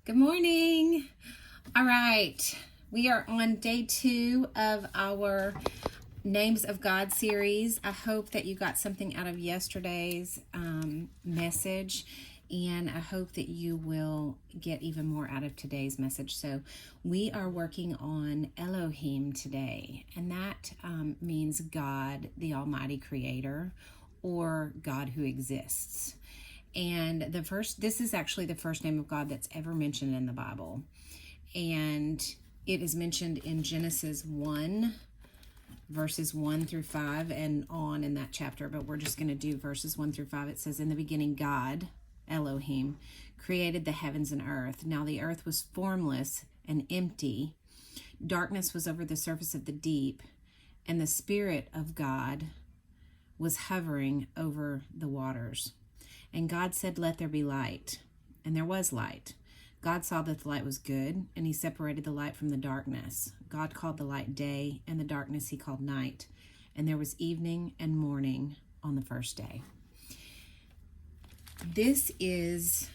Good morning. All right. We are on day 2 of our Names of God series. I hope that you got something out of yesterday's message, and I hope that you will get even more out of today's message. So, we are working on Elohim today, and that means God, the Almighty Creator, or God who exists. And this is actually the first name of God that's ever mentioned in the Bible. And it is mentioned in Genesis 1, verses 1 through 5 and on in that chapter. But we're just going to do verses 1 through 5. It says, "In the beginning, God, Elohim, created the heavens and earth. Now the earth was formless and empty. Darkness was over the surface of the deep, and the Spirit of God was hovering over the waters. And God said, 'Let there be light.' And there was light. God saw that the light was good, and he separated the light from the darkness. God called the light day, and the darkness he called night. And there was evening and morning on the first day." This is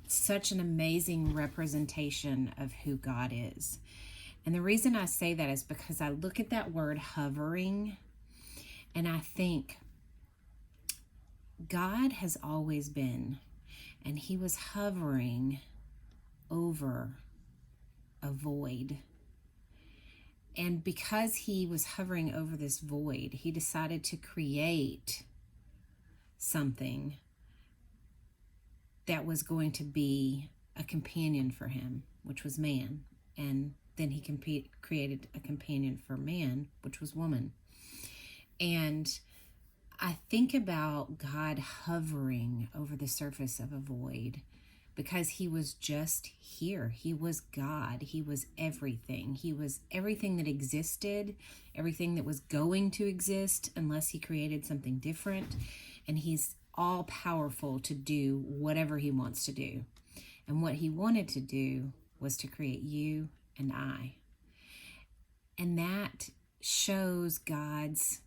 such an amazing representation of who God is. And the reason I say that is because I look at that word hovering, and I think, God has always been, and he was hovering over a void. And because he was hovering over this void, he decided to create something that was going to be a companion for him, which was man. And then he created a companion for man, which was woman. And I think about God hovering over the surface of a void because he was just here. He was God. He was everything. He was everything that existed, everything that was going to exist unless he created something different. And he's all powerful to do whatever he wants to do. And what he wanted to do was to create you and I. And that shows God's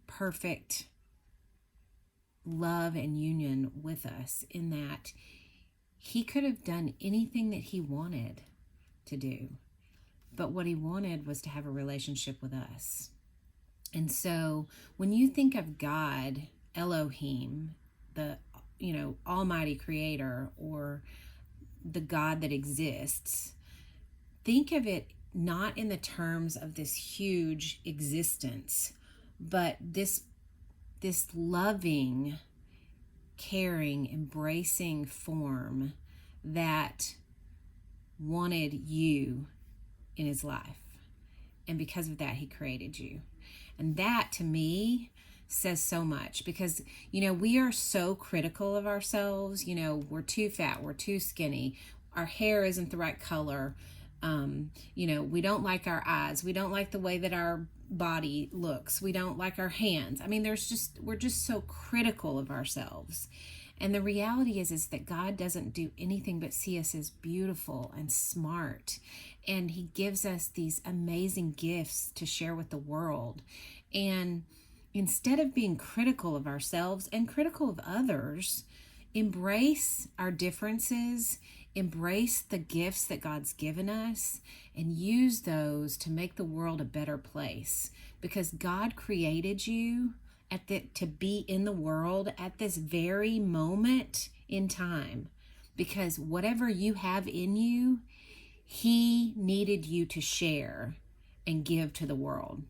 perfect love and union with us, in that he could have done anything that he wanted to do, but what he wanted was to have a relationship with us. And so when you think of God, Elohim, the Almighty Creator, or the God that exists, think of it not in the terms of this huge existence, but this loving, caring, embracing form that wanted you in his life. And because of that, he created you. And that, to me, says so much, because, we are so critical of ourselves. We're too fat, we're too skinny, our hair isn't the right color. We don't like our eyes. We don't like the way that our body looks. We don't like our hands. I mean, we're just so critical of ourselves. And the reality is that God doesn't do anything but see us as beautiful and smart. And he gives us these amazing gifts to share with the world. And instead of being critical of ourselves and critical of others, embrace our differences, embrace the gifts that God's given us, and use those to make the world a better place. Because God created you to be in the world at this very moment in time. Because whatever you have in you, he needed you to share and give to the world.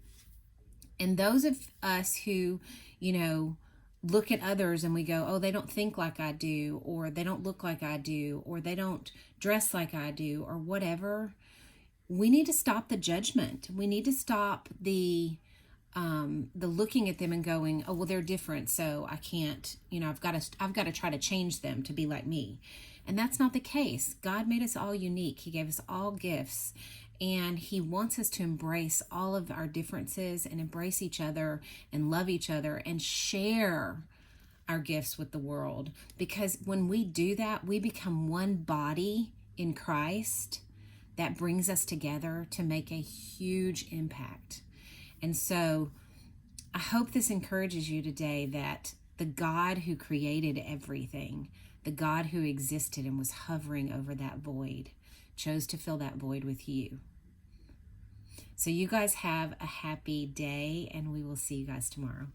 And those of us who, look at others and we go, oh, they don't think like I do, or they don't look like I do, or they don't dress like I do, or whatever, we need to stop the judgment. We need to stop the looking at them and going, oh, well, they're different, so I can't, I've got to try to change them to be like me. And that's not the case. God made us all unique. He gave us all gifts. And he wants us to embrace all of our differences and embrace each other and love each other and share our gifts with the world. Because when we do that, we become one body in Christ that brings us together to make a huge impact. And so I hope this encourages you today that the God who created everything, The God who existed and was hovering over that void chose to fill that void with you. So you guys have a happy day, and we will see you guys tomorrow.